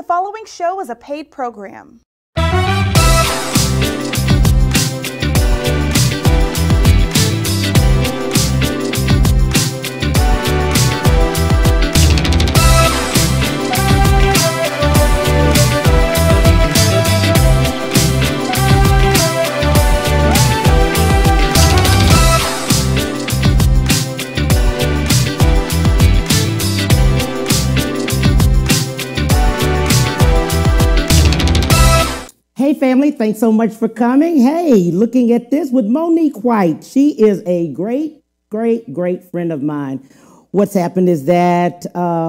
following show is a paid program. Hey family, thanks so much for coming. Hey, looking at this with Monique White. She is a great friend of mine. What's happened is that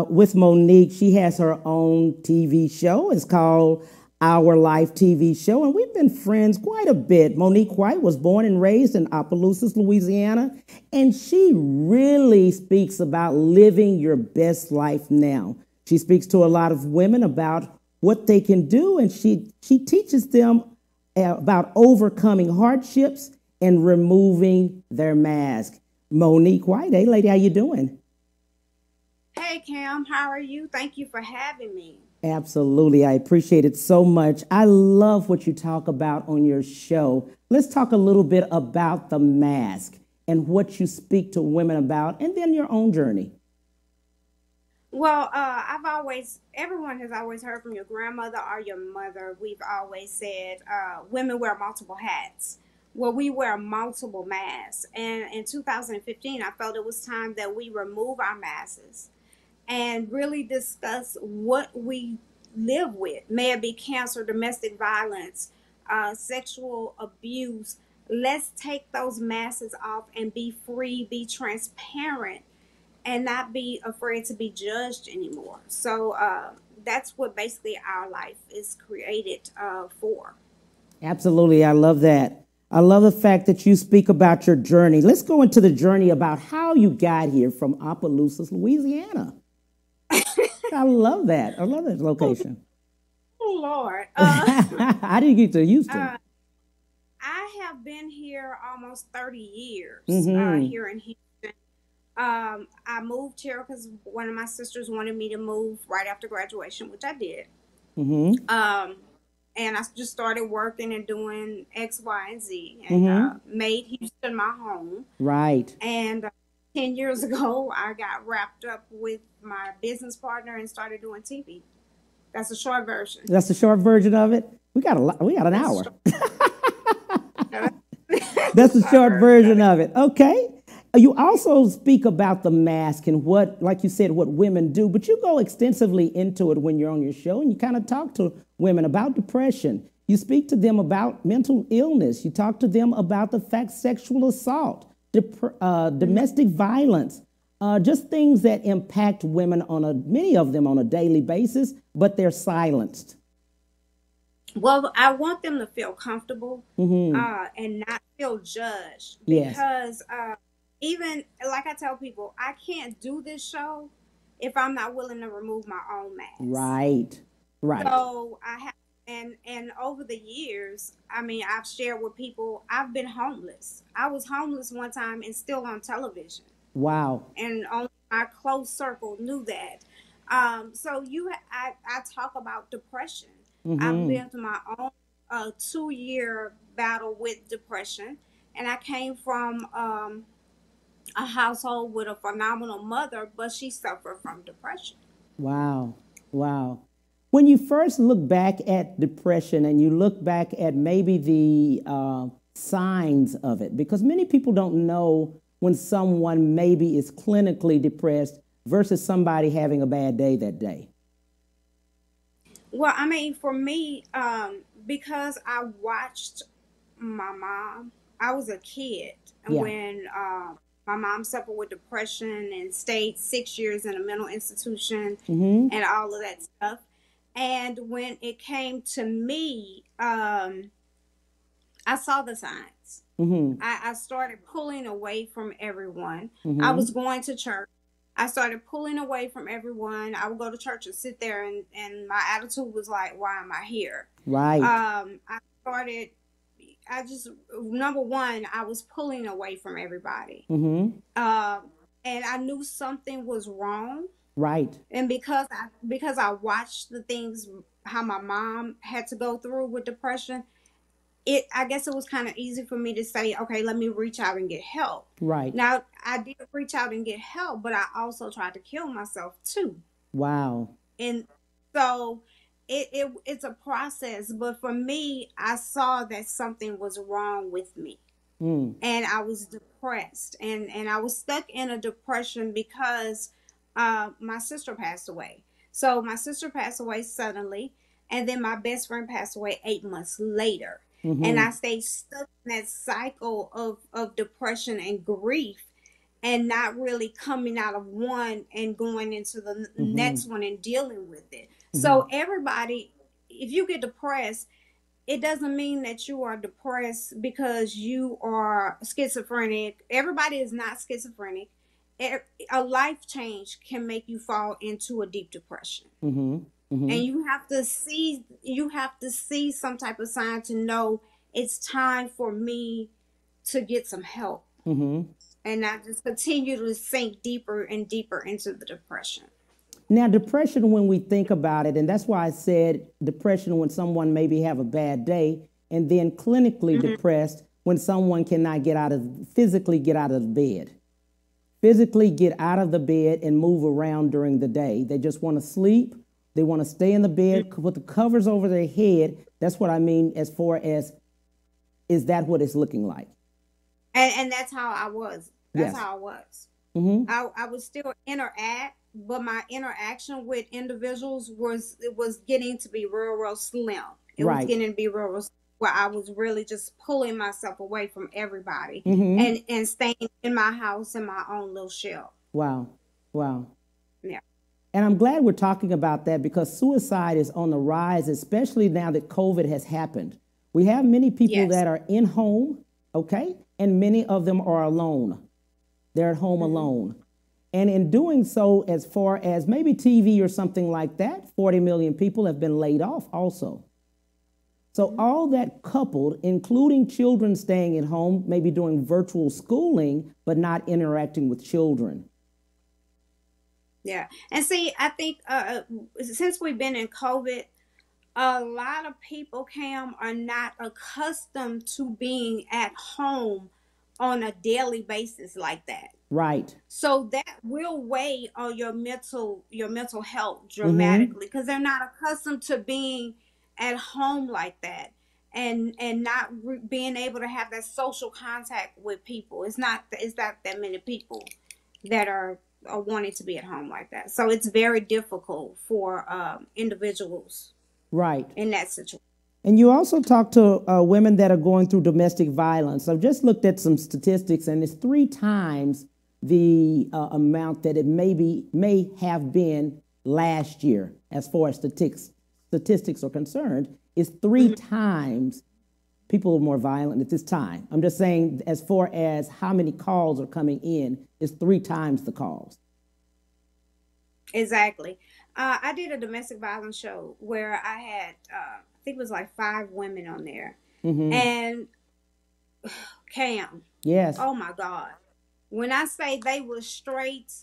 with Monique, she has her own TV show. It's called Our Life TV Show, and we've been friends quite a bit. Monique White was born and raised in Opelousas, Louisiana, and she really speaks about living your best life now. She speaks to a lot of women about what they can do, and she teaches them about overcoming hardships and removing their mask. Monique White, hey lady, how you doing? Hey Cam, how are you? Thank you for having me. Absolutely, I appreciate it so much. I love what you talk about on your show. Let's talk a little bit about the mask and what you speak to women about, and then your own journey. Well, everyone has always heard from your grandmother or your mother. We've always said women wear multiple hats. Well, we wear multiple masks. And in 2015, I felt it was time that we remove our masks and really discuss what we live with. May it be cancer, domestic violence, sexual abuse. Let's take those masks off and be free, be transparent, and not be afraid to be judged anymore. So that's what basically our life is created for. Absolutely. I love that. I love the fact that you speak about your journey. Let's go into the journey about how you got here from Opelousas, Louisiana. I love that. I love that location. Oh, Lord. How did you get to Houston? I have been here almost 30 years here in Houston. I moved here because one of my sisters wanted me to move right after graduation, which I did. And I just started working and doing X, Y, and Z, and made Houston my home. Right. And 10 years ago, I got wrapped up with my business partner and started doing TV. That's the short version. That's the short version of it. We got an hour. That's the short version of it. Okay. You also speak about the mask and what, like you said, what women do, but you go extensively into it when you're on your show, and you kind of talk to women about depression. You speak to them about mental illness. You talk to them about the fact sexual assault, domestic violence, just things that impact women many of them on a daily basis, but they're silenced. Well, I want them to feel comfortable and not feel judged because even like I tell people, I can't do this show if I'm not willing to remove my own mask. Right. So I have, and over the years, I mean, I've shared with people, I've been homeless. I was homeless one time and still on television. Wow. And only my close circle knew that. So I talk about depression. I've been through my own 2-year battle with depression, and I came from a household with a phenomenal mother, but she suffered from depression. Wow. When you first look back at depression and you look back at maybe the signs of it, because many people don't know when someone maybe is clinically depressed versus somebody having a bad day that day. Well, I mean, for me, because I watched my mom, I was a kid when my mom suffered with depression and stayed 6 years in a mental institution and all of that stuff. And when it came to me, I saw the signs. I started pulling away from everyone. I was going to church. I started pulling away from everyone. I would go to church and sit there, and my attitude was like, why am I here? Right. Number one, I was pulling away from everybody. And I knew something was wrong. Right. And because I watched the things how my mom had to go through with depression, I guess it was kind of easy for me to say, okay, let me reach out and get help. Right. Now I did reach out and get help, but I also tried to kill myself too. Wow. And so it's a process. But for me, I saw that something was wrong with me. Mm. And I was depressed, and I was stuck in a depression because my sister passed away. So my sister passed away suddenly, and then my best friend passed away 8 months later. And Mm-hmm. I stayed stuck in that cycle of depression and grief, and not really coming out of one and going into the Mm-hmm. next one and dealing with it. Mm-hmm. So everybody, if you get depressed, it doesn't mean that you are depressed because you are schizophrenic. Everybody is not schizophrenic. A life change can make you fall into a deep depression. Mm-hmm. Mm-hmm. And you have to see some type of sign to know it's time for me to get some help, Mm-hmm. and not just continue to sink deeper and deeper into the depression. Now, depression, when we think about it, and that's why I said depression when someone maybe have a bad day, and then clinically Mm-hmm. depressed when someone cannot physically get out of the bed. Physically get out of the bed and move around during the day. They just want to sleep. They want to stay in the bed, put the covers over their head. That's what I mean as far as, is that what it's looking like? And that's how I was. That's Yes. how I was. Mm-hmm. I would still interact, but my interaction with individuals was getting to be real slim. It was Right. getting to be real slim, where I was really just pulling myself away from everybody, Mm-hmm. and staying in my house in my own little shell. Wow. Wow. Yeah. And I'm glad we're talking about that because suicide is on the rise, especially now that COVID has happened. We have many people Yes. that are in home, okay? And many of them are alone. They're at home Mm-hmm. alone. And in doing so, as far as maybe TV or something like that, 40 million people have been laid off also. So all that coupled, including children staying at home, maybe doing virtual schooling, but not interacting with children. Yeah. And see, I think since we've been in COVID, a lot of people, Cam, are not accustomed to being at home on a daily basis like that. Right. So that will weigh on your mental health Mm-hmm. dramatically, because they're not accustomed to being at home like that, and not being able to have that social contact with people. It's not that many people that are wanting to be at home like that. So it's very difficult for individuals Right. in that situation. And you also talk to women that are going through domestic violence. I've just looked at some statistics, and it's 3 times the amount that it may have been last year, as far as statistics are concerned. Is 3 times people are more violent at this time. I'm just saying, as far as how many calls are coming in, it's 3 times the calls. Exactly. I did a domestic violence show where I had, I think it was like 5 women on there. Mm-hmm. And Cam, Yes. oh my God. When I say they were straight,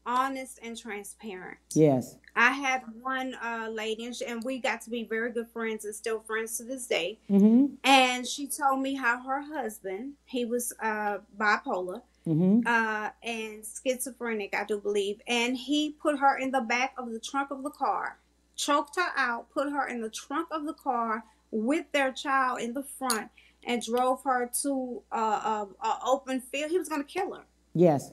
honest, and transparent. Yes. I had one lady, and we got to be very good friends and still friends to this day. Mm-hmm. And she told me how her husband, he was bipolar, Mm-hmm. and schizophrenic, I do believe. And he put her in the back of the trunk of the car, choked her out, put her in the trunk of the car with their child in the front, and drove her to a open field. He was going to kill her. Yes.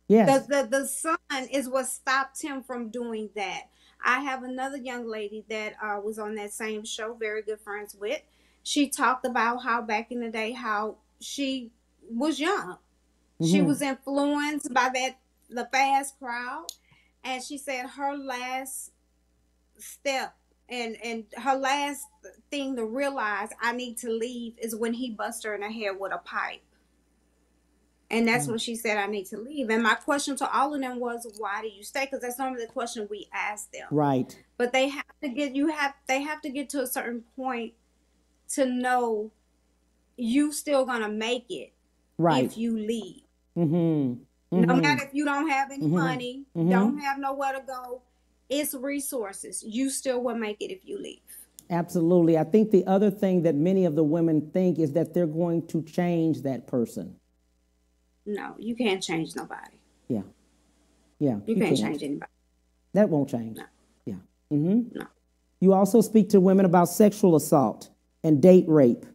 Yes. The son is what stopped him from doing that. I have another young lady that was on that same show, very good friends with. She talked about how back in the day, how she was young. She Mm-hmm. was influenced by the fast crowd, and she said her last step and her last thing to realize I need to leave is when he busted her in the head with a pipe. And that's when she said, I need to leave. And my question to all of them was, why do you stay? Because that's normally the question we ask them. Right. But they have to get to a certain point to know you still gonna make it Right. if you leave. Mm-hmm. No Mm-hmm. matter if you don't have any Mm-hmm. money, Mm-hmm. don't have nowhere to go, it's resources. You still will make it if you leave. Absolutely. I think the other thing that many of the women think is that they're going to change that person. No, you can't change nobody. Yeah. Yeah, You you can't can't. change anybody. That won't change. No, Yeah. Mm-hmm. no. You also speak to women about sexual assault and date rape,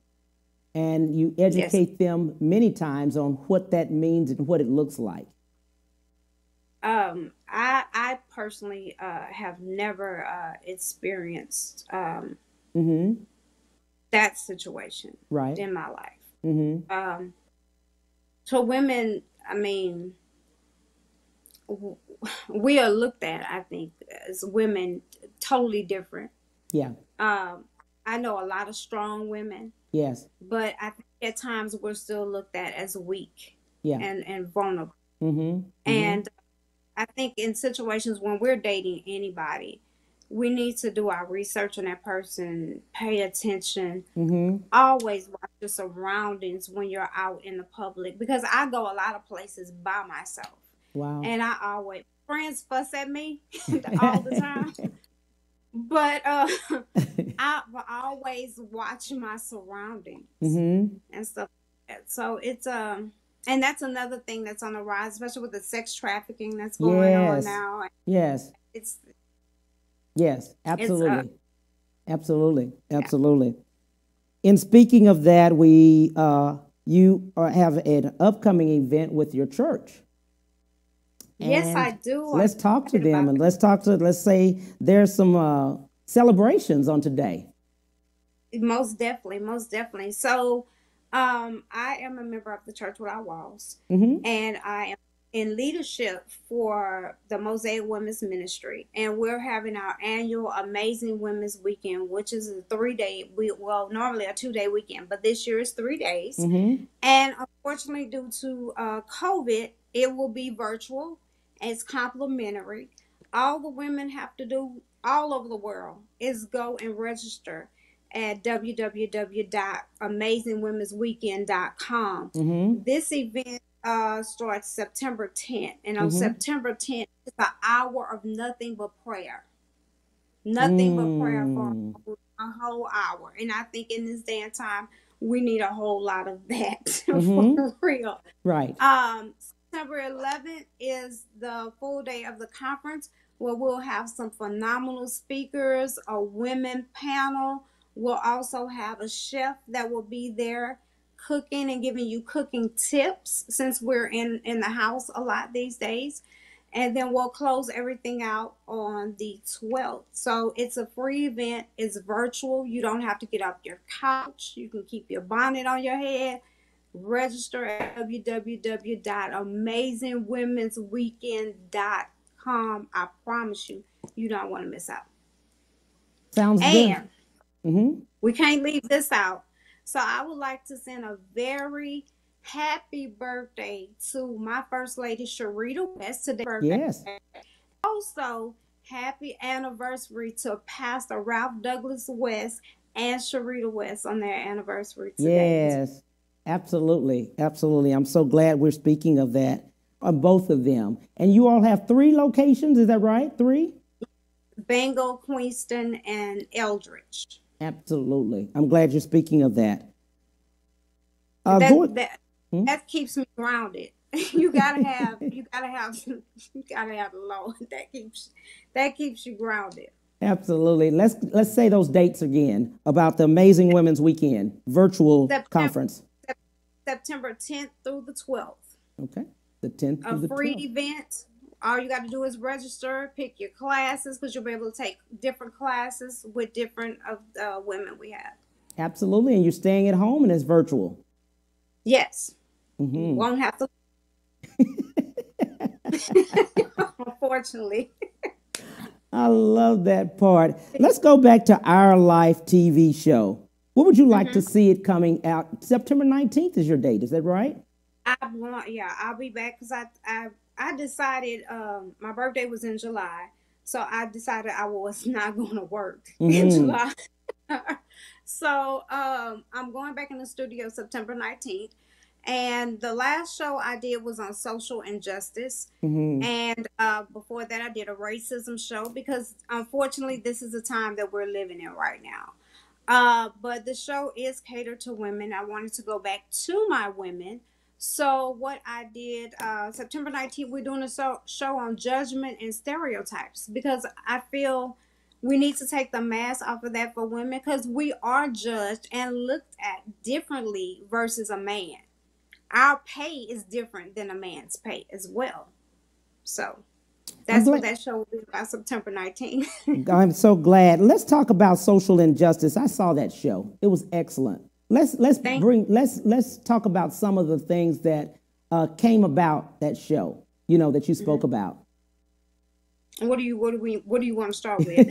and you Yes. educate them many times on what that means and what it looks like. I personally have never experienced Mm-hmm. that situation Right. in my life. Mm-hmm. So women, I mean, we are looked at, I think, as women totally different. Yeah. Um, I know a lot of strong women, Yes. but I think at times we're still looked at as weak Yeah. and vulnerable. Mm-hmm. Mm-hmm. And I think in situations when we're dating anybody, we need to do our research on that person, pay attention, Mm-hmm. always watch your surroundings when you're out in the public. Because I go a lot of places by myself. Wow. And I always, friends fuss at me all the time. But I always watch my surroundings Mm-hmm. and stuff like that. So it's and that's another thing that's on the rise, especially with the sex trafficking that's going on Yes. now. Yes. It's Yes. it's Absolutely. Absolutely. yeah. Absolutely. In speaking of that, we have an upcoming event with your church. Yes, I And do. I'm let's talk to excited them about and let's say there's some celebrations on today. it. Most definitely, most definitely. So, I am a member of the Church Without Walls, Mm-hmm. and I am in leadership for the Mosaic Women's Ministry, and we're having our annual Amazing Women's Weekend, which is a 3 day. Well, normally a 2 day weekend, but this year is 3 days. Mm-hmm. And unfortunately, due to COVID, it will be virtual. It's complimentary. All the women have to do all over the world is go and register at www.amazingwomensweekend.com. Mm-hmm. This event starts September 10th. And on Mm-hmm. September 10th, it's an hour of nothing but prayer. Nothing but prayer for Mm. a whole hour. And I think in this day and time, we need a whole lot of that Mm-hmm. for real. Right. September 11th is the full day of the conference where we'll have some phenomenal speakers, a women panel. We'll also have a chef that will be there cooking and giving you cooking tips since we're in the house a lot these days. And then we'll close everything out on the 12th. So it's a free event. It's virtual. You don't have to get off your couch. You can keep your bonnet on your head. Register at www.amazingwomensweekend.com. I promise you, you don't want to miss out. Sounds good. And Mm-hmm. we can't leave this out. So I would like to send a very happy birthday to my First Lady, Sharita West, today's birthday. Yes. Also, happy anniversary to Pastor Ralph Douglas West and Sharita West on their anniversary today. Yes. Absolutely. Absolutely. I'm so glad we're speaking of that on both of them. And you all have 3 locations, is that right? 3? Bengal, Queenston, and Eldridge. Absolutely. I'm glad you're speaking of that. That keeps me grounded. You gotta have the Lord. That keeps you grounded. Absolutely. Let's say those dates again about the Amazing Women's Weekend virtual conference. September 10th through the 12th. Okay. The 10th through the 12th. A free event. All you got to do is register, pick your classes, because you'll be able to take different classes with different of the women we have. Absolutely. And you're staying at home and it's virtual. Yes. Mm-hmm. You won't have to. Unfortunately. I love that part. Let's go back to Our Life TV show. What would you like to see it coming out? September 19th is your date. Is that right? I'll be back because I decided my birthday was in July, so I decided I was not going to work in July. So I'm going back in the studio September 19th, And the last show I did was on social injustice. Mm-hmm. And before that, I did a racism show because unfortunately, this is the time that we're living in right now. But the show is catered to women. I wanted to go back to my women. So what I did, September 19th, we're doing a show on judgment and stereotypes because I feel we need to take the mask off of that for women because we are judged and looked at differently versus a man. Our pay is different than a man's pay as well. So that's what that show will be about September 19th. I'm so glad. Let's talk about social injustice. I saw that show. It was excellent. Let's talk about some of the things that came about that show, that you spoke about. What do you want to start with?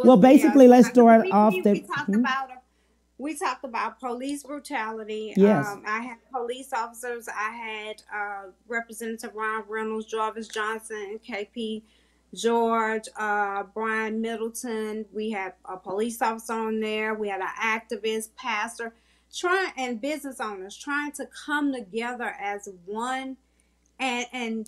Well, basically, let's start off. We talked about police brutality. Yes. I had police officers. I had Representative Ron Reynolds, Jarvis Johnson, KP George, Brian Middleton. We had a police officer on there. We had an activist, pastor, and business owners trying to come together as one, so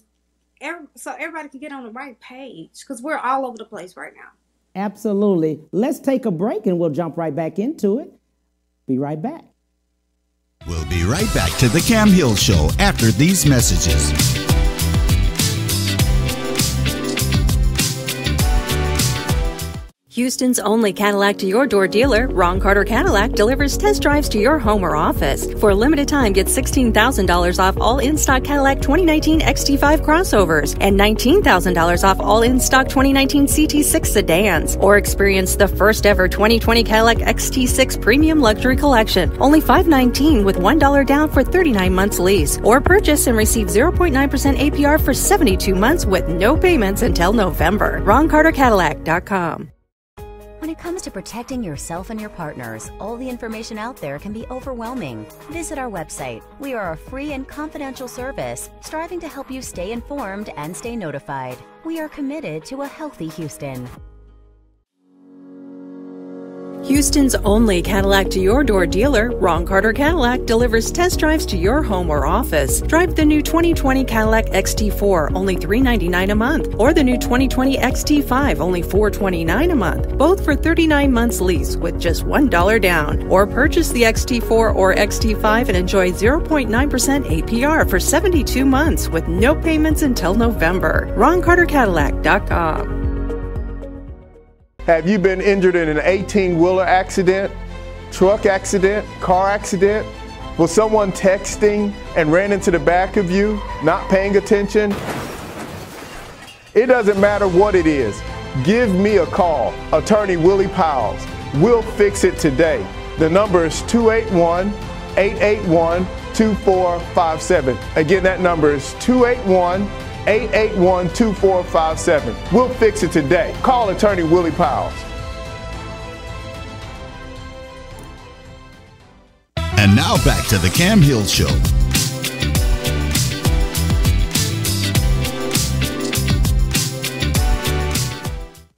everybody can get on the right page because we're all over the place right now. Absolutely. Let's take a break and we'll jump right back into it. Be right back. We'll be right back to the Cam Hill Show after these messages. Houston's only Cadillac to your door dealer, Ron Carter Cadillac, delivers test drives to your home or office. For a limited time, get $16,000 off all in-stock Cadillac 2019 XT5 crossovers and $19,000 off all in-stock 2019 CT6 sedans. Or experience the first ever 2020 Cadillac XT6 Premium Luxury Collection. Only $519 with $1 down for 39 months lease. Or purchase and receive 0.9% APR for 72 months with no payments until November. RonCarterCadillac.com. When it comes to protecting yourself and your partners, all the information out there can be overwhelming. Visit our website. We are a free and confidential service striving to help you stay informed and stay notified. We are committed to a healthy Houston. Houston's only Cadillac to your door dealer, Ron Carter Cadillac, delivers test drives to your home or office. Drive the new 2020 Cadillac XT4, only $399 a month, or the new 2020 XT5, only $429 a month, both for 39 months lease with just $1 down. Or purchase the XT4 or XT5 and enjoy 0.9% APR for 72 months with no payments until November. RonCarterCadillac.com. Have you been injured in an 18-wheeler accident, truck accident, car accident? Was someone texting and ran into the back of you, not paying attention? It doesn't matter what it is. Give me a call, Attorney Willie Powles. We'll fix it today. The number is 281-881-2457. Again, that number is 281-881-2457. We'll fix it today. Call Attorney Willie Powles. And now back to the Cam Hill Show.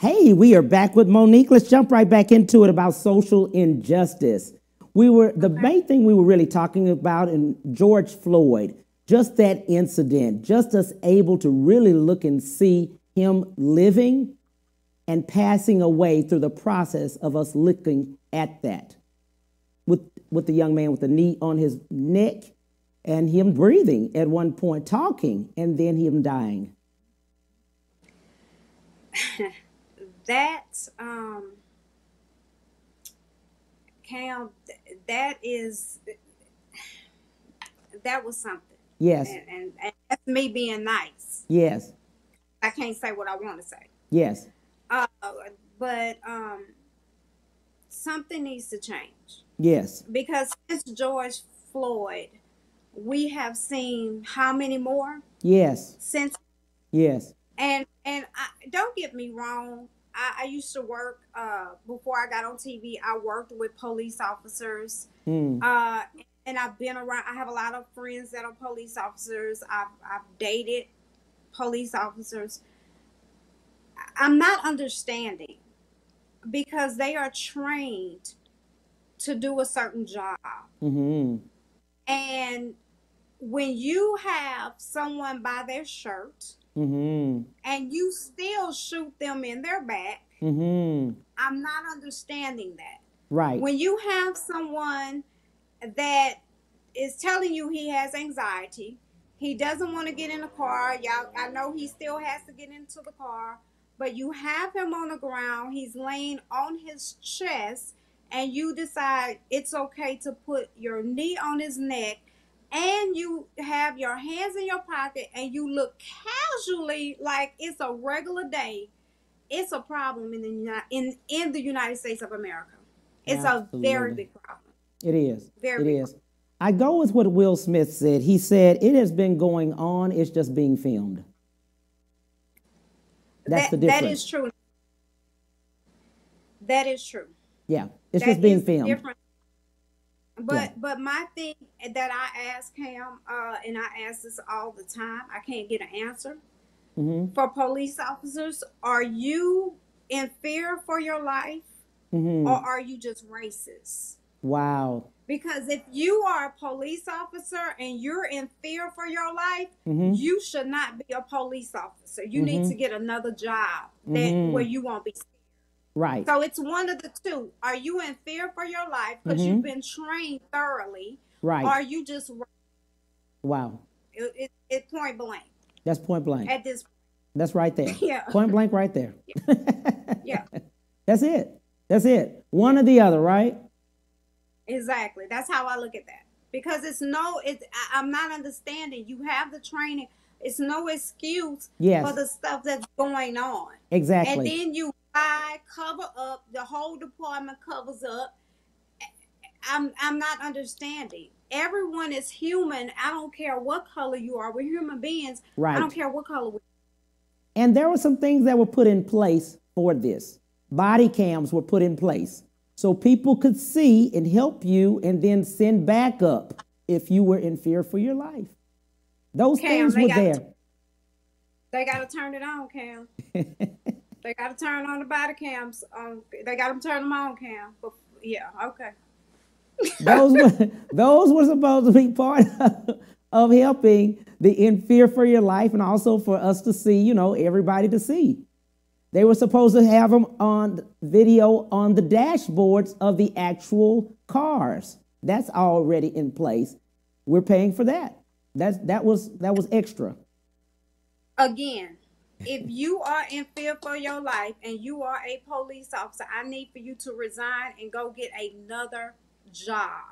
Hey, we are back with Monique. Let's jump right back into it about social injustice. The main thing we were really talking about in George Floyd. Just that incident, just us able to really look and see him living and passing away through the process of us looking at that. With the young man with the knee on his neck and him breathing at one point, talking, and then him dying. Cam, that was something. Yes. And that's me being nice. Yes. I can't say what I want to say. Yes. But something needs to change. Yes. Because since George Floyd, we have seen how many more? Yes. Since. Yes. And don't get me wrong. I used to work, before I got on TV, I worked with police officers. And I've been around, I have a lot of friends that are police officers. I've dated police officers. I'm not understanding because they are trained to do a certain job. Mm-hmm. And when you have someone by their shirt Mm-hmm. and you still shoot them in their back, Mm-hmm. I'm not understanding that. Right. When you have someone that is telling you he has anxiety, he doesn't want to get in the car. Y'all, I know he still has to get into the car, but you have him on the ground. He's laying on his chest, and you decide it's okay to put your knee on his neck, and you have your hands in your pocket, and you look casually like it's a regular day. It's a problem in the United States of America. It's Absolutely. a very big problem. It is. Very it big is. I go with what Will Smith said. He said it has been going on. It's just being filmed. That's the difference. That is true. That is true. Yeah, it's just being filmed. Different. But my thing that I ask Cam, and I ask this all the time, I can't get an answer. Mm-hmm. For police officers, are you in fear for your life, Mm-hmm. or are you just racist? Wow. Because if you are a police officer and you're in fear for your life, Mm-hmm. you should not be a police officer. You Mm-hmm. need to get another job Mm-hmm. where you won't be scared. Right. So it's one of the two. Are you in fear for your life because Mm-hmm. you've been trained thoroughly? Right. Or are you just Wow. It's point blank That's point blank. at this point? That's right there. Yeah. Point blank right there. Yeah. That's it. That's it. One or the other, right? Exactly. That's how I look at that. Because I'm not understanding. You have the training. It's no excuse Yes. for the stuff that's going on. Exactly. And then you cover up, the whole department covers up. I'm not understanding. Everyone is human. I don't care what color you are. We're human beings. Right. I don't care what color we are. And there were some things that were put in place for this. Body cams were put in place so people could see and help you and then send backup if you were in fear for your life. Those things were there. They got to turn it on, Cam. They got to turn on the body cams. They got to turn them on, Cam. But, yeah, okay. those were supposed to be part of helping the in fear for your life and also for us to see, everybody to see. They were supposed to have them on video on the dashboards of the actual cars. That's already in place. We're paying for that. That was extra. Again, if you are in fear for your life and you are a police officer, I need for you to resign and go get another job.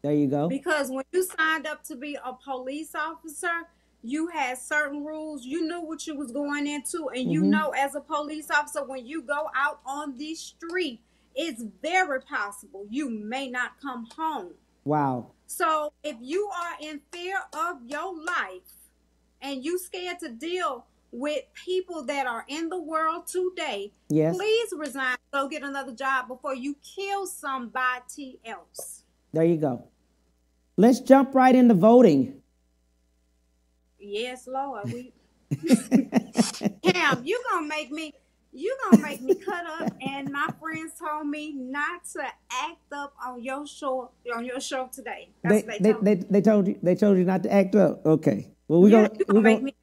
There you go. Because when you signed up to be a police officer, you had certain rules. You knew what you was going into. And you know, as a police officer, when you go out on the street, it's very possible you may not come home. Wow. So if you are in fear of your life and you scared to deal with people that are in the world today, yes, please resign, go get another job before you kill somebody else. There you go. Let's jump right into voting. Yes, Lord. Cam, you gonna make me cut up, and my friends told me not to act up on your show today. That's what they told me. They told you not to act up. Okay. Well, we're gonna make me.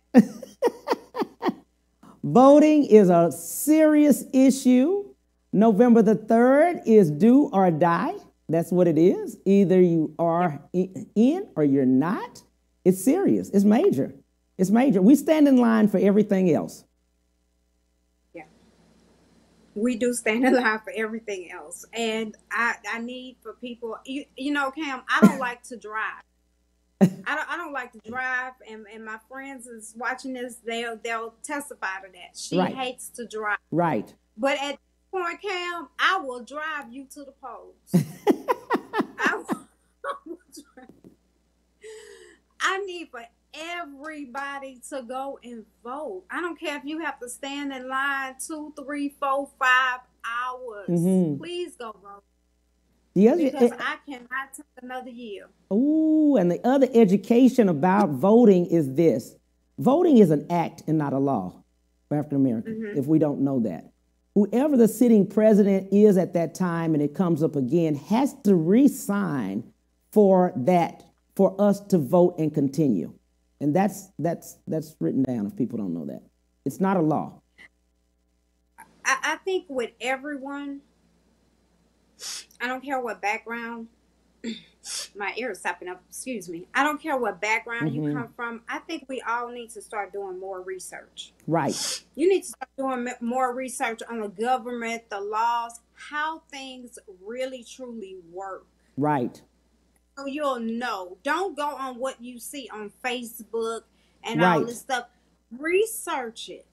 Voting is a serious issue. November the 3rd is do or die. That's what it is. Either you are in or you're not. It's serious. It's major. It's major. We stand in line for everything else. Yeah. We do stand in line for everything else. And I need for people, Cam, I don't like to drive. I don't like to drive, and my friends is watching this, they'll testify to that. She hates to drive. Right. But at this point, Cam, I will drive you to the polls. I need for everybody to go and vote. I don't care if you have to stand in line 2, 3, 4, 5 hours. Please go vote. Because I cannot take another year. Oh, and the other education about voting is this. Voting is an act and not a law for African Americans, if we don't know that. whoever the sitting president is at that time, and it comes up again, has to re-sign for us to vote and continue. And that's written down if people don't know that. It's not a law. I think with everyone, I don't care what background, my ear is stopping up, excuse me. I don't care what background you come from. I think we all need to start doing more research. Right. You need to start doing more research on the government, the laws, how things really truly work. Right. So you'll know. Don't go on what you see on Facebook and all this stuff. Research it.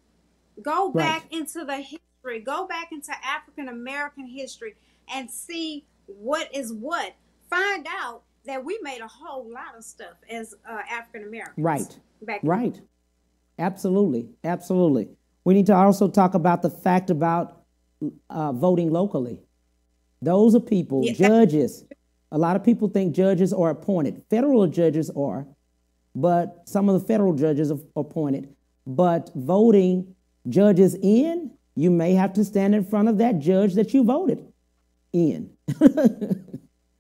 Go back into the history. Go back into African American history and see what is what. Find out that we made a whole lot of stuff as African Americans. Right. Back right. Absolutely. Absolutely. We need to also talk about the fact about voting locally. Those are people, judges. A lot of people think judges are appointed. Federal judges are, but some of the federal judges are appointed. But voting judges in, you may have to stand in front of that judge that you voted in.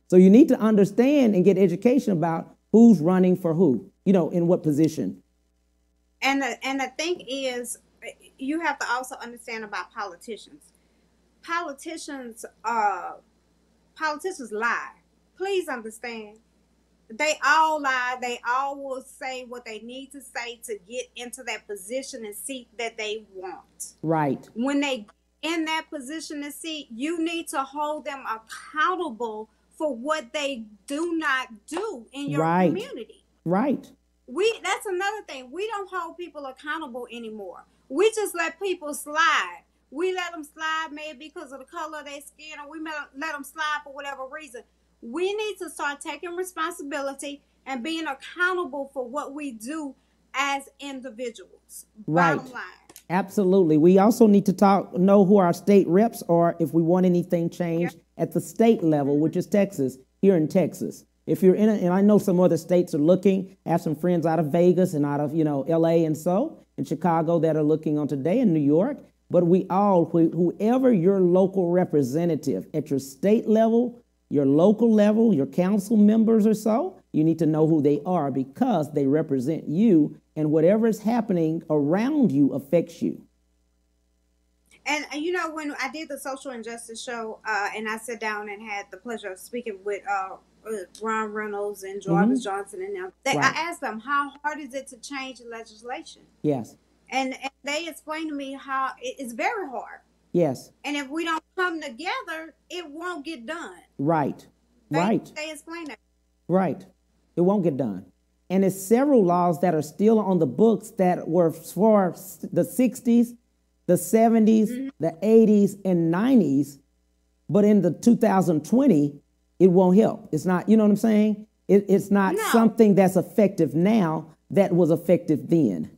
So you need to understand and get education about who's running for who, in what position. And the thing is, you have to also understand about politicians. Politicians lie. Please understand. They all lie. They all will say what they need to say to get into that position and seat that they want. Right. When they in that position and seat, you need to hold them accountable for what they do not do in your community. Right. That's another thing. We don't hold people accountable anymore. We just let people slide. We let them slide maybe because of the color of their skin, or we let them slide for whatever reason. We need to start taking responsibility and being accountable for what we do as individuals. Right. Bottom line. Absolutely. We also need to know who our state reps are if we want anything changed at the state level, which is Texas, here in Texas. If you're and I know some other states are looking. I have some friends out of Vegas and out of, LA and Chicago that are looking on today, in New York. But whoever your local representative at your state level, your local level, your council members or so, you need to know who they are because they represent you, and whatever is happening around you affects you. And, when I did the social injustice show and I sat down and had the pleasure of speaking with Ron Reynolds and Jarvis Johnson and them, I asked them, how hard is it to change legislation? Yes. And they explained to me how it's very hard. Yes. And if we don't come together, it won't get done. Right. They explained that. Right. It won't get done. And there's several laws that are still on the books that were for the 60s, the 70s, the 80s, and 90s. But in the 2020, it won't help. It's not, you know what I'm saying? It's not something that's effective now that was effective then.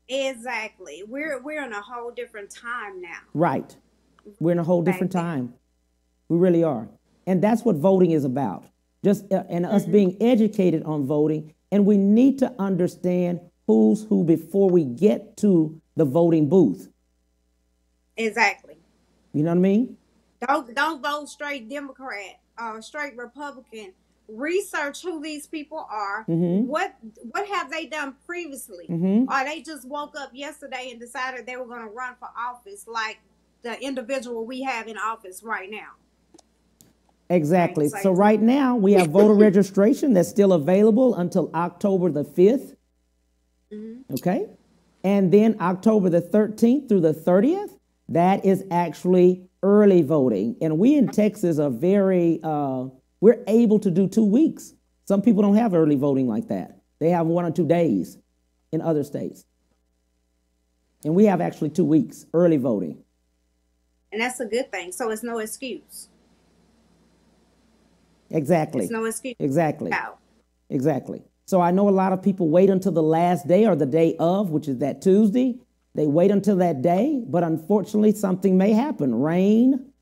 Exactly. We're in a whole different time now. Right. We're in a whole different time. We really are. And that's what voting is about. Just and us being educated on voting. And we need to understand who's who before we get to the voting booth. Exactly. You know what I mean? Don't vote straight Democrat or straight Republican. Research who these people are. What have they done previously? Or they just woke up yesterday and decided they were going to run for office like the individual we have in office right now. Exactly. So right now we have voter registration that's still available until October the 5th. Okay. And then October the 13th through the 30th, that is actually early voting. And we in Texas are we're able to do 2 weeks. Some people don't have early voting like that. They have 1 or 2 days in other states. And we have actually 2 weeks early voting. And that's a good thing. So it's no excuse. Exactly. It's no excuse. Exactly. Exactly. So I know a lot of people wait until the last day or the day of, which is that Tuesday. They wait until that day, but unfortunately something may happen. Rain,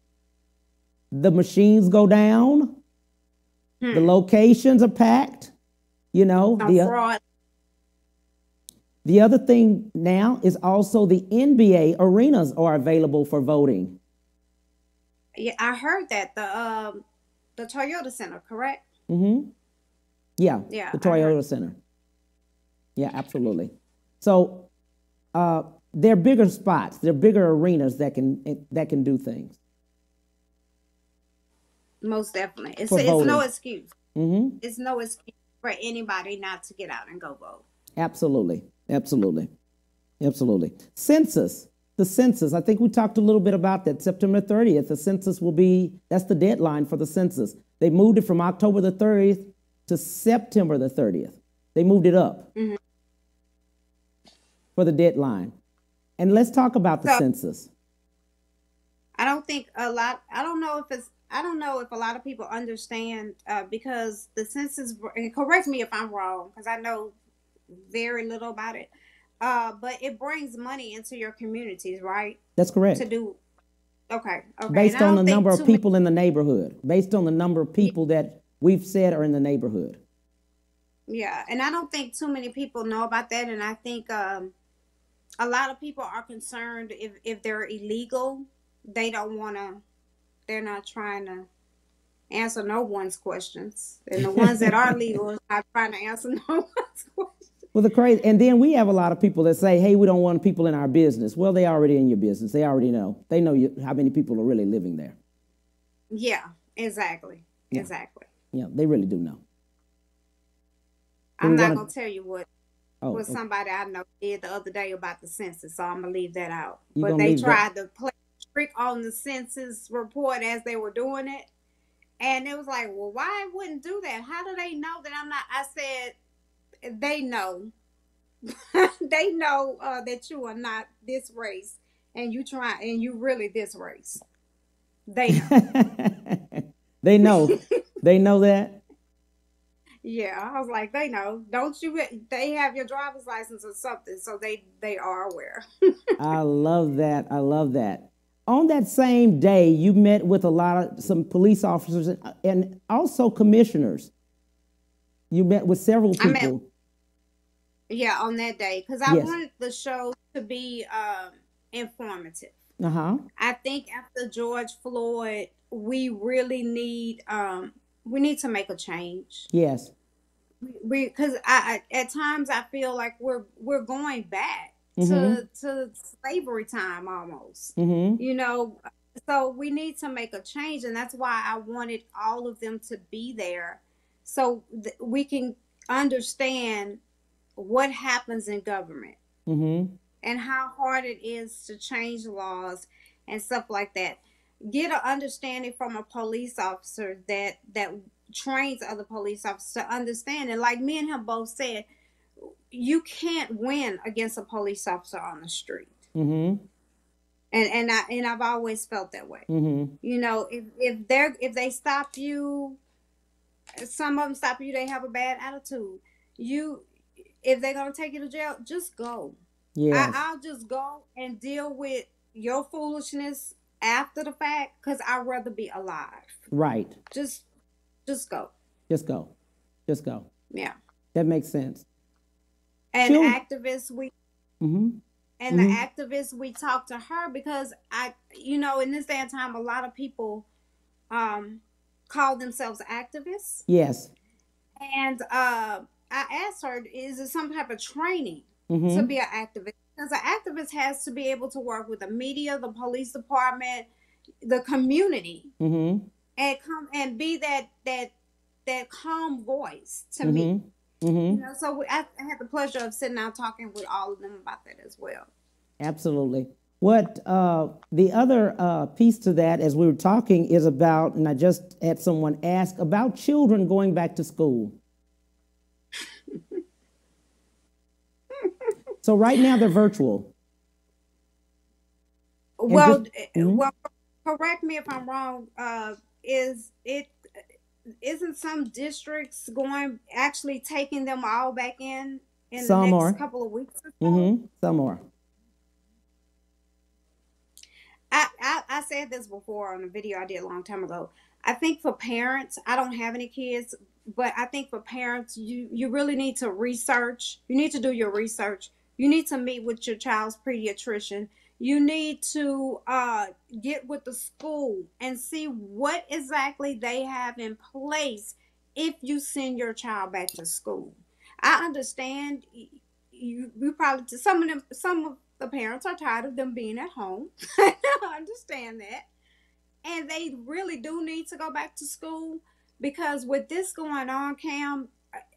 the machines go down, the locations are packed, fraud. The other thing now is also the NBA arenas are available for voting. Yeah, I heard that the Toyota Center, correct? Mm-hmm. Yeah, Yeah, the Toyota Center. Yeah, absolutely. So they're bigger spots, they're bigger arenas that can do things. Most definitely. It's voting. no excuse. Mm-hmm. It's no excuse for anybody not to get out and go vote. Absolutely. Absolutely. Absolutely. Census. The census. I think we talked a little bit about that. September 30th. The census that's the deadline for the census. They moved it from October the 30th to September the 30th. They moved it up for the deadline. And let's talk about the census. I don't know if a lot of people understand because the census, and correct me if I'm wrong, because I know very little about it, but it brings money into your communities, right? That's correct. Okay. Based on the number of people in the neighborhood, based on the number of people that we've said are in the neighborhood. Yeah, and I don't think too many people know about that, and I think a lot of people are concerned if they're illegal, they're not trying to answer no one's questions. And the ones that are legal are not trying to answer no one's questions. Well, and then we have a lot of people that say, hey, we don't want people in our business. Well, they're already in your business. They already know. They know how many people are really living there. Yeah, exactly. Yeah. Exactly. Yeah, they really do know. I'm not going to tell you what somebody I know did the other day about the census, so I'm going to leave that out. But they tried to play trick on the census report as they were doing it. And it was like, well, why wouldn't do that? How do they know that I'm not? I said, they know. They know that you are not this race, and you really this race. They know. They know. They know that. Yeah, I was like, they know. Don't you? They have your driver's license or something, so they are aware. I love that. I love that. On that same day, you met with some police officers and also commissioners. You met with several people. Yeah, on that day, because I wanted the show to be informative. I think after George Floyd, we really need to make a change. Yes, because at times I feel like we're going back to slavery time almost. You know, so we need to make a change, and that's why I wanted all of them to be there, so we can understand what happens in government and how hard it is to change laws and stuff like that. Get an understanding from a police officer that trains other police officers to understand. And like me and him both said, you can't win against a police officer on the street. And I've always felt that way. You know, if they stop you, some of them stop you, they have a bad attitude. If they're going to take you to jail, just go. Yes. I'll just go and deal with your foolishness after the fact, because I'd rather be alive. Right. Just go. Just go. Just go. Yeah. That makes sense. And activists, the activists, we talk to her because in this day and time, a lot of people call themselves activists. Yes. And I asked her, is it some type of training to be an activist? Because an activist has to be able to work with the media, the police department, the community, and come and be that calm voice to me. You know, so I had the pleasure of sitting down talking with all of them about that as well. Absolutely. What the other piece to that, as we were talking, is about, and I just had someone ask about children going back to school. So right now they're virtual. Well, correct me if I'm wrong. Isn't some districts actually taking them all back in the next couple of weeks or so? Some are. I said this before on a video I did a long time ago. I think for parents, I don't have any kids, but I think for parents, you really need to research. You need to do your research You need to meet with your child's pediatrician. You need to get with the school and see what exactly they have in place if you send your child back to school. I understand you probably, some of the parents are tired of them being at home. I understand that. And they really do need to go back to school, because with this going on, Cam,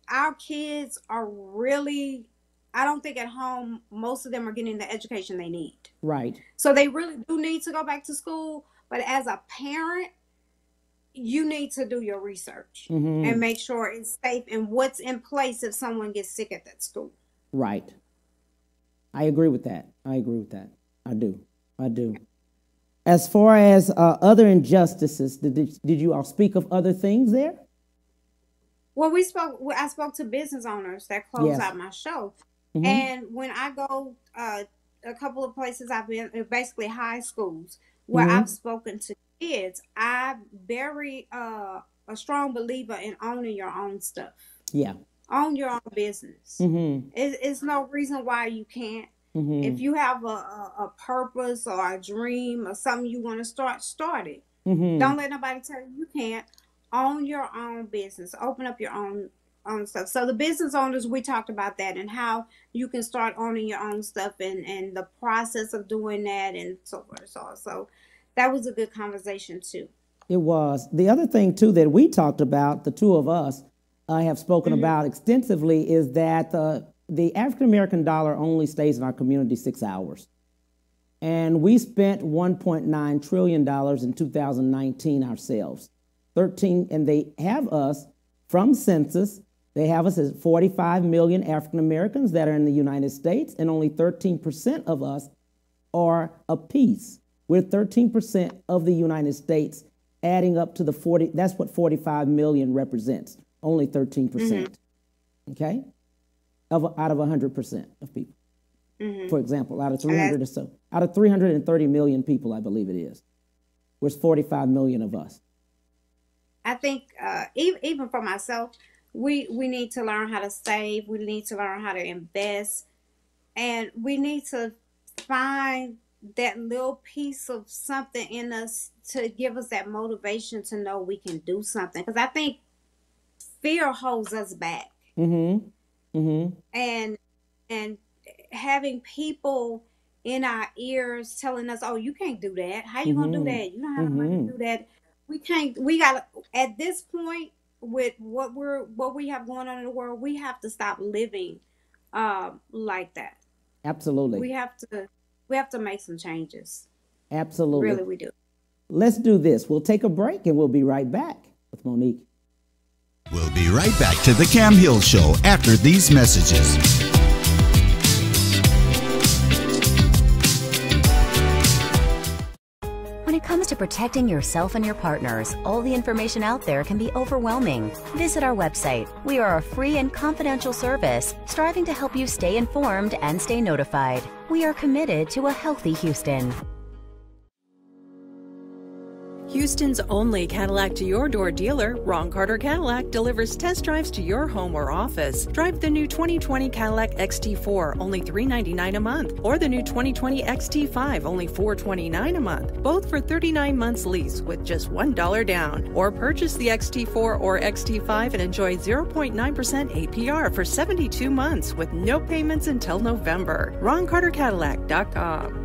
our kids are really, I don't think at home most of them are getting the education they need. Right. So they really do need to go back to school. But as a parent, you need to do your research and make sure it's safe and what's in place if someone gets sick at that school. Right. I agree with that. I do. As far as other injustices, did you all speak of other things there? Well, I spoke to business owners that close out my show. And when I go, a couple of places I've been, basically high schools, where I've spoken to kids, I'm very a strong believer in owning your own stuff. Yeah. Own your own business. It's no reason why you can't. If you have a purpose or a dream or something you want to start it. Don't let nobody tell you can't. Own your own business. Open up your own stuff. So the business owners, we talked about that and how you can start owning your own stuff and the process of doing that and so forth. So that was a good conversation too. It was. The other thing too that we talked about, the two of us have spoken about extensively, is that the African-American dollar only stays in our community 6 hours. And we spent $1.9 trillion in 2019 ourselves. And they have us from Census. They have us as 45 million African-Americans that are in the United States, and only 13% of us are a piece. We're 13% of the United States, adding up to the 40. That's what 45 million represents. Only 13%. Okay? Out of 100% of people. For example, out of 300 or so. Out of 330 million people, I believe it is. There's 45 million of us. I think even for myself, we need to learn how to save. We need to learn how to invest. And we need to find that little piece of something in us to give us that motivation to know we can do something. Because I think fear holds us back. And having people in our ears telling us, oh, you can't do that. How you going to do that? You don't have the money to do that. We got to, at this point, with what we have going on in the world, we have to stop living like that. Absolutely. We have to make some changes. Absolutely. Really, we do. Let's do this. We'll take a break and we'll be right back with Monique. We'll be right back to the Cam Hill Show after these messages. When it comes to protecting yourself and your partners, all the information out there can be overwhelming. Visit our website. We are a free and confidential service striving to help you stay informed and stay notified. We are committed to a healthy Houston. Houston's only Cadillac to your door dealer, Ron Carter Cadillac, delivers test drives to your home or office. Drive the new 2020 Cadillac XT4, only $399 a month, or the new 2020 XT5, only $429 a month, both for 39 months lease with just $1 down. Or purchase the XT4 or XT5 and enjoy 0.9% APR for 72 months with no payments until November. RonCarterCadillac.com.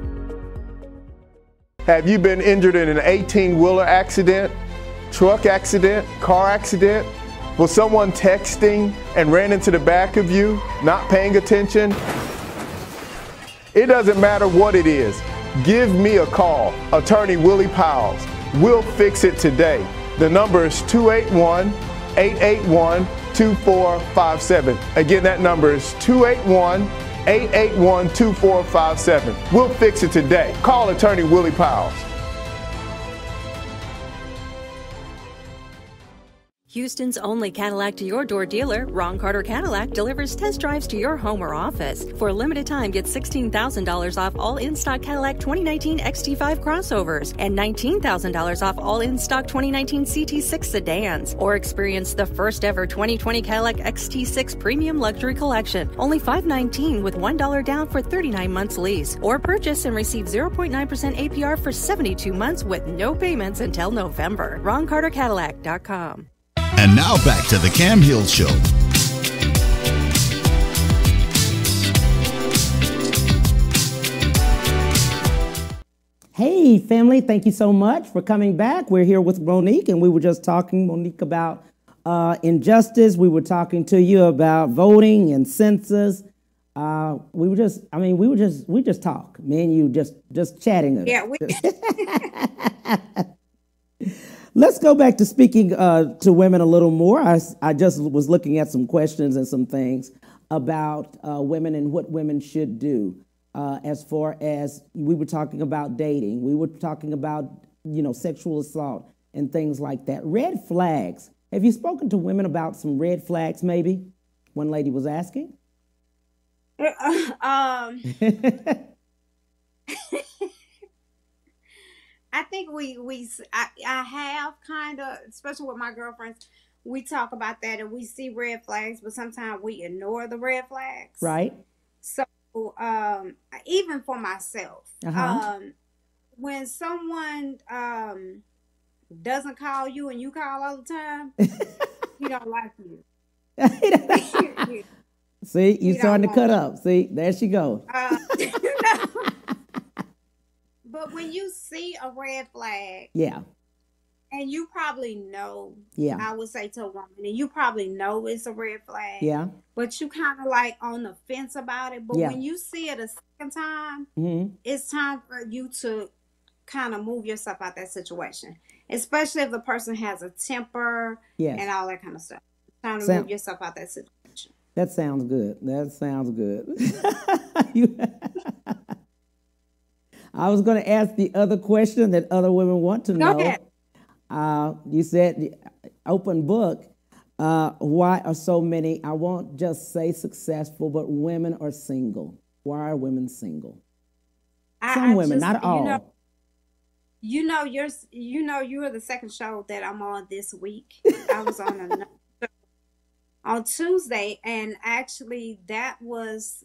Have you been injured in an 18-wheeler accident, truck accident, car accident? Was someone texting and ran into the back of you, not paying attention? It doesn't matter what it is. Give me a call, Attorney Willie Powles. We'll fix it today. The number is 281-881-2457. Again, that number is 281-881-2457. We'll fix it today. Call Attorney Willie Powles. Houston's only Cadillac to your door dealer, Ron Carter Cadillac, delivers test drives to your home or office. For a limited time, get $16,000 off all in-stock Cadillac 2019 XT5 crossovers and $19,000 off all in-stock 2019 CT6 sedans. Or experience the first ever 2020 Cadillac XT6 Premium Luxury Collection. Only $519 with $1 down for 39 months lease. Or purchase and receive 0.9% APR for 72 months with no payments until November. RonCarterCadillac.com. And now back to the Cam Hill Show. Hey, family, thank you so much for coming back. We're here with Monique, and we were just talking, Monique, about injustice. We were talking to you about voting and census. We just talk. Me and you just chatting. Yeah. Let's go back to speaking to women a little more. I just was looking at some questions and some things about women and what women should do as far as we were talking about dating. We were talking about, sexual assault and things like that. Red flags. Have you spoken to women about some red flags, maybe? One lady was asking. I think I have kind of, especially with my girlfriends, we talk about that and we see red flags, but sometimes we ignore the red flags. Right. So, even for myself, when someone doesn't call you and you call all the time, you don't like you. See, you're starting to cut up. See, there she goes. But when you see a red flag, yeah, and you probably know, yeah, I would say to a woman, and you probably know it's a red flag, yeah, but you kind of like on the fence about it. But when you see it a second time, it's time for you to kind of move yourself out that situation, especially if the person has a temper and all that kind of stuff. It's time to move yourself out that situation. That sounds good. That sounds good. I was going to ask the other question that other women want to know. Go ahead. You said open book. Why are so many, I won't just say successful, but women are single? Why are women single? Some women, not all. You're the second show that I'm on this week. I was on another show on Tuesday, and actually that was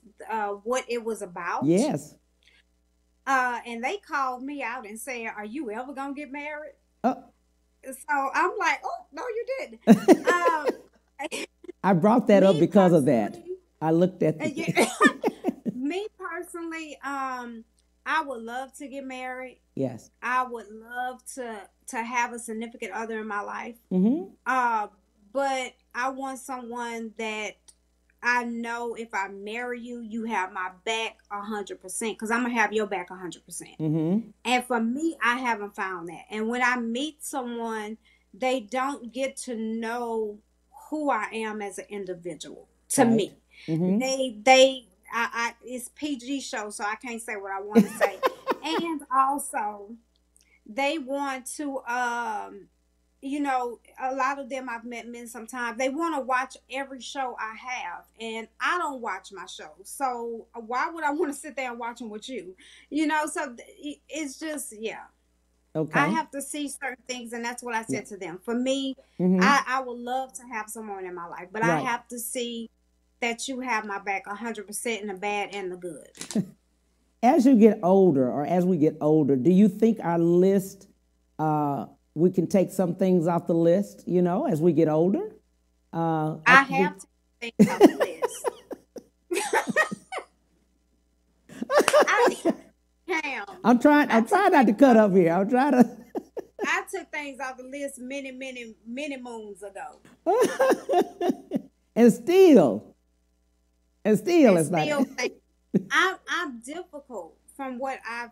what it was about. Yes. And they called me out and said, "Are you ever gonna get married?" So I'm like, "Oh no, you didn't." I brought that up because of that. I looked at me personally. I would love to get married. Yes. I would love to have a significant other in my life. But I want someone that I know if I marry you, you have my back 100%, because I'm going to have your back 100%. And for me, I haven't found that. And when I meet someone, they don't get to know who I am as an individual to me. It's PG show, so I can't say what I want to say. And also, they want to, a lot of them I've met men sometimes, they want to watch every show I have, and I don't watch my shows. So why would I want to sit there and watch them with you? So it's just, Okay. I have to see certain things, and that's what I said to them. For me, I would love to have someone in my life, but I have to see that you have my back 100% in the bad and the good. As you get older, or as we get older, do you think our list, we can take some things off the list, as we get older? I have to take things off the list. I'm trying not to cut up here. I'm trying to. I took things off the list many, many, many moons ago. And still it's like. I'm difficult from what I'm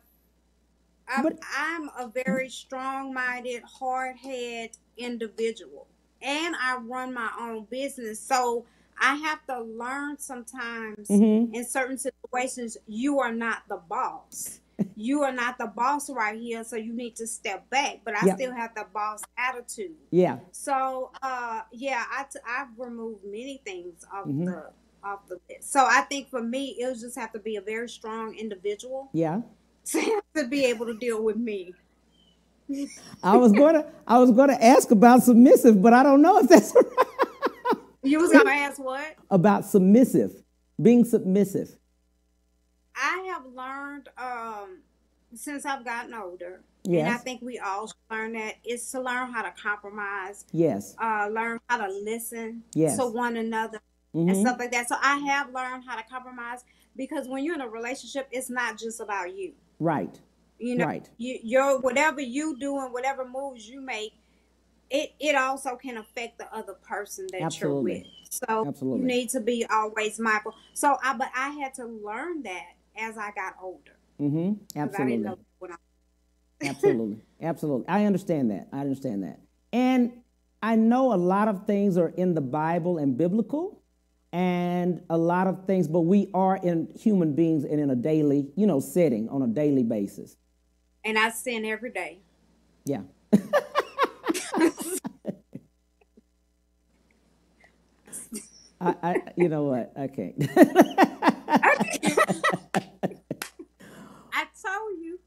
a very strong-minded, hard-headed individual, and I run my own business. So I have to learn sometimes in certain situations, you are not the boss. you are not the boss right here, so you need to step back. But I still have the boss attitude. Yeah. So, I've removed many things off the list. So I think for me, it'll just have to be a very strong individual. Yeah. To be able to deal with me. I was gonna ask about submissive, but I don't know if that's right. You was gonna ask what? About submissive, being submissive. I have learned since I've gotten older, yes. and I think we all should learn that, is to learn how to compromise. Yes. Learn how to listen yes. to one another and stuff like that. So I have learned how to compromise, because when you're in a relationship, it's not just about you. Right. You know, right. You're whatever you do and whatever moves you make, it also can affect the other person that Absolutely. you're with. So Absolutely. you need to be always mindful. So but I had to learn that as I got older. Absolutely. I didn't know what Absolutely. Absolutely. I understand that. And I know a lot of things are in the Bible and biblical, and a lot of things, but we are in human beings and in a daily, setting on a daily basis. And I sin every day. Yeah. I you know what? I can't. I told you.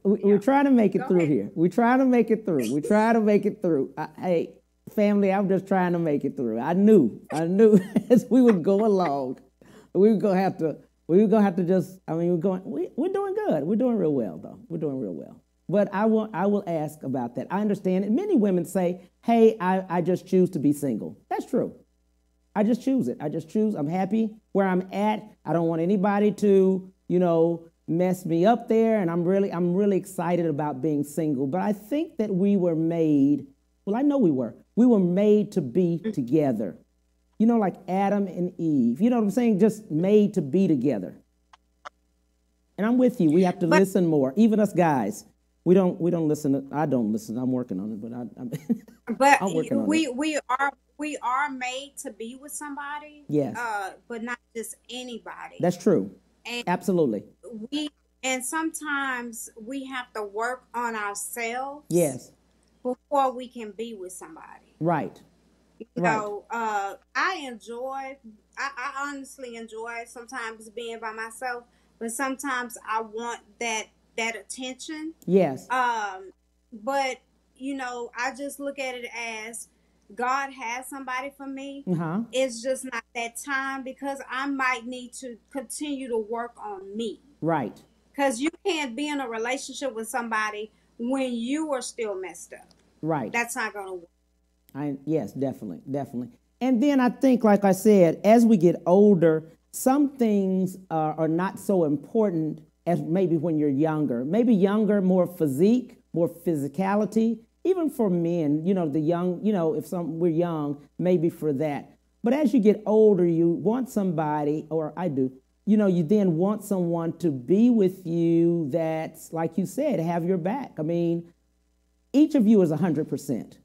We're trying to make it through here. We're trying to make it through. Hey, family, I'm just trying to make it through. I knew as we would go along, we were gonna have to just. I mean, we're doing good. We're doing real well, though. We're doing real well. But I will ask about that. I understand it. Many women say, "Hey, I just choose to be single." That's true. I just choose it. I'm happy where I'm at. I don't want anybody to, mess me up there. And I'm really excited about being single. But I think that we were made, I know we were made to be together. Like Adam and Eve. You know what I'm saying? Just made to be together. And I'm with you. We have to listen more. Even us guys. We don't listen. I don't listen. I'm working on it, but I'm working on it. We are made to be with somebody. Yes. But not just anybody. That's true. And absolutely. And sometimes we have to work on ourselves. Yes. Before we can be with somebody. Right. I honestly enjoy sometimes being by myself, but sometimes I want that attention. Yes. But I just look at it as God has somebody for me. It's just not that time, because I might need to continue to work on me. Right. Because you can't be in a relationship with somebody when you are still messed up. Right. That's not going to work. Yes, definitely. And then I think, like I said, as we get older, some things are not so important as maybe when you're younger. Maybe younger, more physique, more physicality. Even for men, the young, if we're young, maybe for that. But as you get older, you want somebody, or I do, you then want someone to be with you that's, like you said, have your back. I mean, each of you is 100%.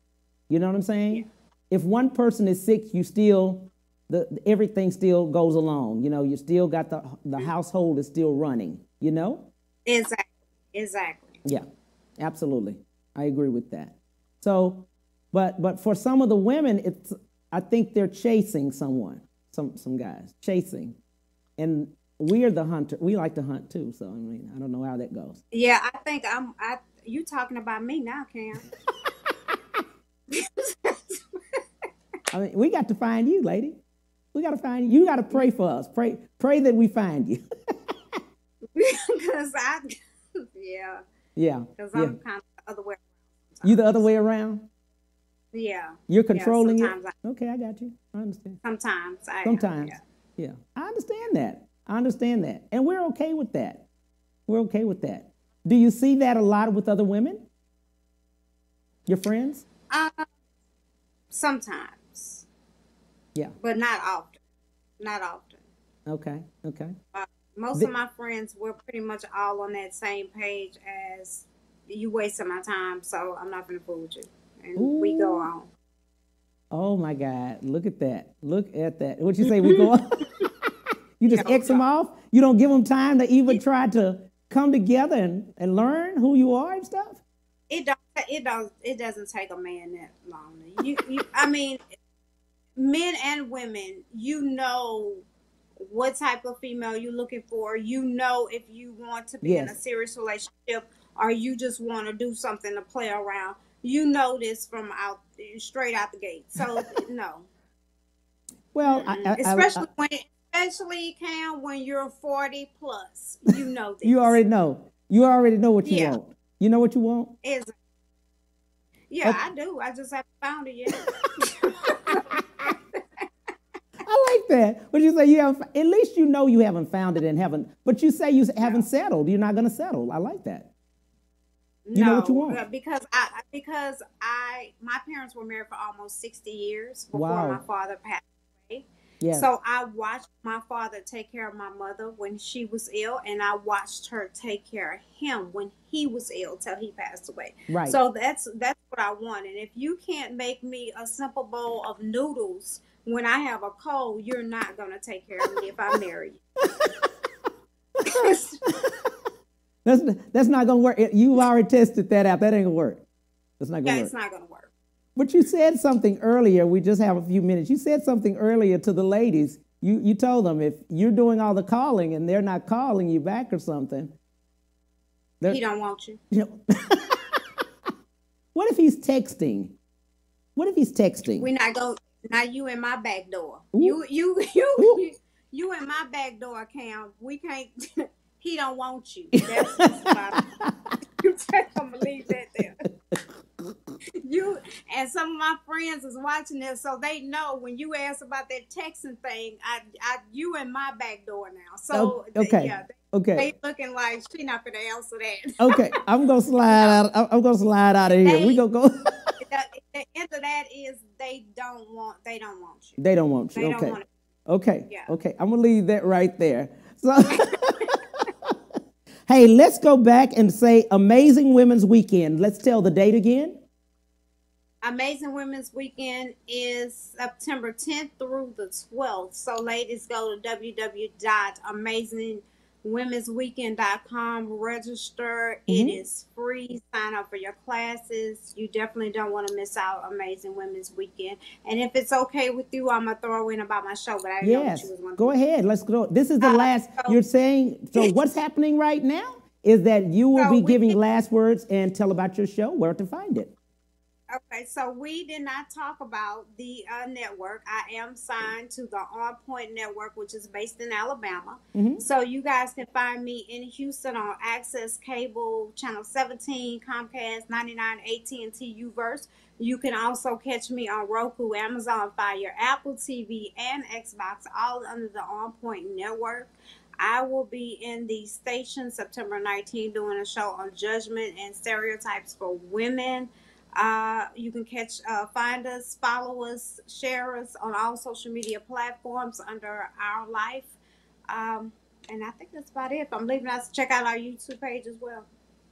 You know what I'm saying? Yeah. If one person is sick, everything still goes along. You still got the household is still running, Exactly. Yeah, absolutely. I agree with that. So, but for some of the women, I think they're chasing someone, some guys chasing, and we are the hunter. We like to hunt too. So I mean, I don't know how that goes. Yeah, I think you talking about me now, Cam. I mean, we got to find you, lady. We got to find you. You got to pray for us. Pray that we find you. Because yeah. Because I'm kind of the other way around. You the other way around? Yeah. You're controlling it? Okay, I got you. I understand. Sometimes. Yeah. I understand that. And we're okay with that. Do you see that a lot with other women? Your friends? Sometimes. Yeah. But not often. Okay. Most of my friends, we're pretty much all on that same page as you wasting my time, so I'm not going to fool with you. And we go on. Oh, my God. Look at that. What you say, we go on? You just X them off? You don't give them time to even try to come together and learn who you are and stuff? It doesn't take a man that long. I mean, men and women, you know what type of female you're looking for. You know if you want to be in a serious relationship or you just want to do something to play around. You know this from straight out the gate. So no. Well, especially Cam, when you're 40 plus, you know this. You already know. You already know what you want. You know what you want? Yeah, okay. I do. I just haven't found it yet. I like that. But you say you haven't. At least you know you haven't found it and haven't. But you say you haven't settled. You're not going to settle. I like that. You know what you want. Because my parents were married for almost 60 years before my father passed away. Yes. So I watched my father take care of my mother when she was ill, and I watched her take care of him when he was ill till he passed away. Right. So that's what I want. And if you can't make me a simple bowl of noodles when I have a cold, you're not going to take care of me if I marry you. That's not going to work. You've already tested that out. That ain't going to work. That's not going to work. It's not going to work. But you said something earlier. We just have a few minutes. You said something earlier to the ladies. You told them if you're doing all the calling and they're not calling you back or something. He don't want you. What if he's texting? What if he's texting? We're not going. Now you in my back door. Ooh. You in my back door, Cam. We can't. He don't want you. That's just about it. You just gonna leave that there. You and some of my friends is watching this, so they know when you ask about that texting thing, you in my back door now. So they looking like she not gonna answer that. Okay, I'm gonna slide out. I'm gonna slide out of here. We gonna go. The end of that is they don't want you. They don't want you. Okay. Okay. Yeah. Okay. I'm gonna leave that right there. So. Hey, let's go back and say Amazing Women's Weekend. Let's tell the date again. Amazing Women's Weekend is September 10th through the 12th. So ladies, go to www.amazingwomensweekend.com, register. Mm-hmm. It is free. Sign up for your classes. You definitely don't want to miss out Amazing Women's Weekend. And if it's okay with you, I'm going to throw in about my show, but I know what you was going to go ahead. Let's go. This is the last, you're saying, so what's happening right now is that you will be giving last words and tell about your show, where to find it. Okay, so we did not talk about the network. I am signed to the On Point Network, which is based in Alabama. Mm-hmm. So you guys can find me in Houston on Access Cable, Channel 17, Comcast, 99, AT&T, Uverse. You can also catch me on Roku, Amazon Fire, Apple TV, and Xbox, all under the On Point Network. I will be in the station September 19th doing a show on judgment and stereotypes for women. You can find us, follow us, share us on all social media platforms under Our Life. And I think that's about it. If I'm leaving us, check out our YouTube page as well.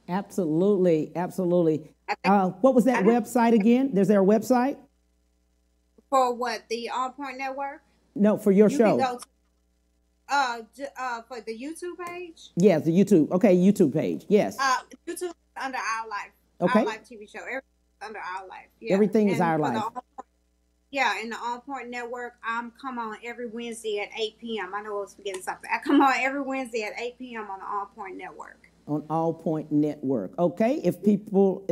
Absolutely. Absolutely. What was that website again? Is there a website? For what? The On Point Network? No, for your show. Can go for the YouTube page? Yes, the YouTube. Okay, YouTube page. Yes. YouTube is under Our Life. Okay. Our Life TV show. Under Our Life. Yeah. Everything is Our Life. In the On Point Network, I'm come on every Wednesday at 8 p.m. I know I was forgetting something. I come on every Wednesday at 8 p.m. on the On Point Network. On All Point Network. Okay. If people,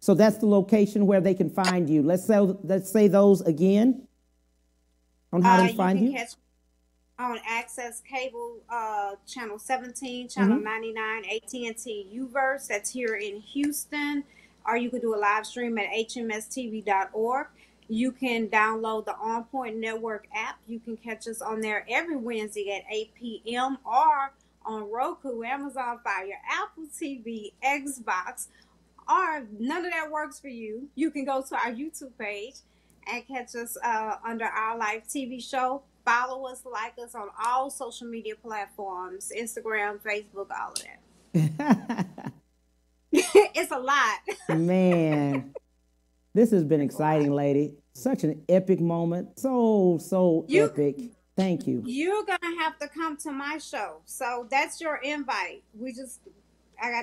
so that's the location where they can find you. Let's say those again on how to find you. Catch on Access Cable, Channel 17, Channel 99, AT&T, Uverse. That's here in Houston. Or you can do a live stream at hmstv.org. You can download the On Point Network app. You can catch us on there every Wednesday at 8 p.m. or on Roku, Amazon Fire, Apple TV, Xbox. Or none of that works for you. You can go to our YouTube page and catch us under Our Life TV show. Follow us, like us on all social media platforms, Instagram, Facebook, all of that. It's a lot. Man, this has been exciting, lady. Such an epic moment. So epic. Thank you. You're going to have to come to my show. So that's your invite.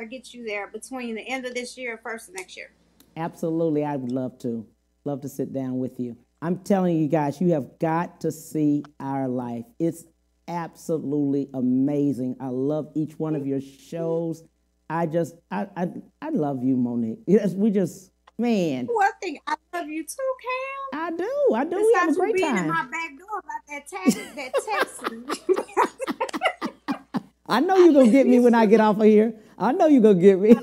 get you there between the end of this year and first of next year. Absolutely, I would love to. Love to sit down with you. I'm telling you guys, you have got to see our life. It's absolutely amazing. I love each one of your shows. I love you, Monique. Yes, we just, man. Well, I think I love you too, Cam. I do. We have a great being time. in my back door about that Texan. I know you're going to get me when I get off of here. I know you're going to get me.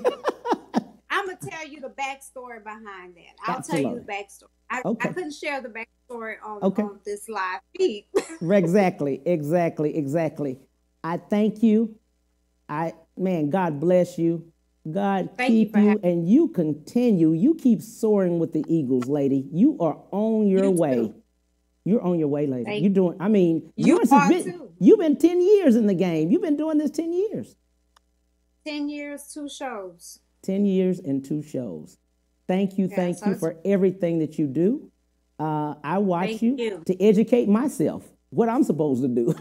I'm going to tell you the backstory behind that. I'll tell you the backstory. I couldn't share the backstory on this live feed. Exactly. I thank you. God bless you. God keep you, and you continue. You keep soaring with the eagles, lady. You are on your way. Too. You're on your way, lady. You're doing, I mean, you've been 10 years in the game. You've been doing this 10 years. 10 years, 2 shows. 10 years and 2 shows. Thank you for everything that you do. I watch you to educate myself, what I'm supposed to do.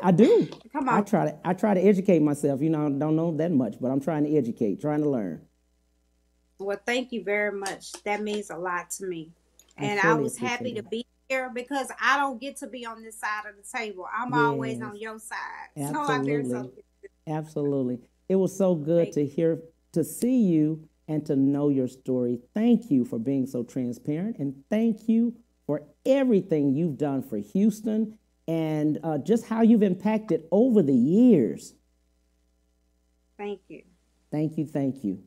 I do. Come on. I try to educate myself. You know, I don't know that much, but I'm trying to educate, trying to learn. Well, thank you very much. That means a lot to me. And I was happy to be here because I don't get to be on this side of the table. I'm always on your side. Absolutely. It was so good to see you and to know your story. Thank you for being so transparent, and thank you for everything you've done for Houston and just how you've impacted over the years. Thank you. Thank you.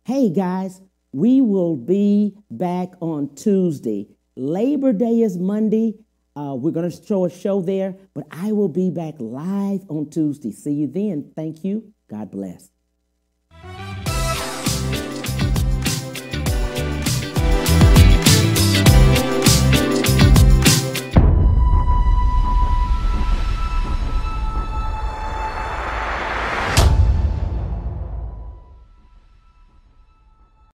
Hey, guys, we will be back on Tuesday. Labor Day is Monday. We're going to show a show there, but I will be back live on Tuesday. See you then. Thank you. God bless.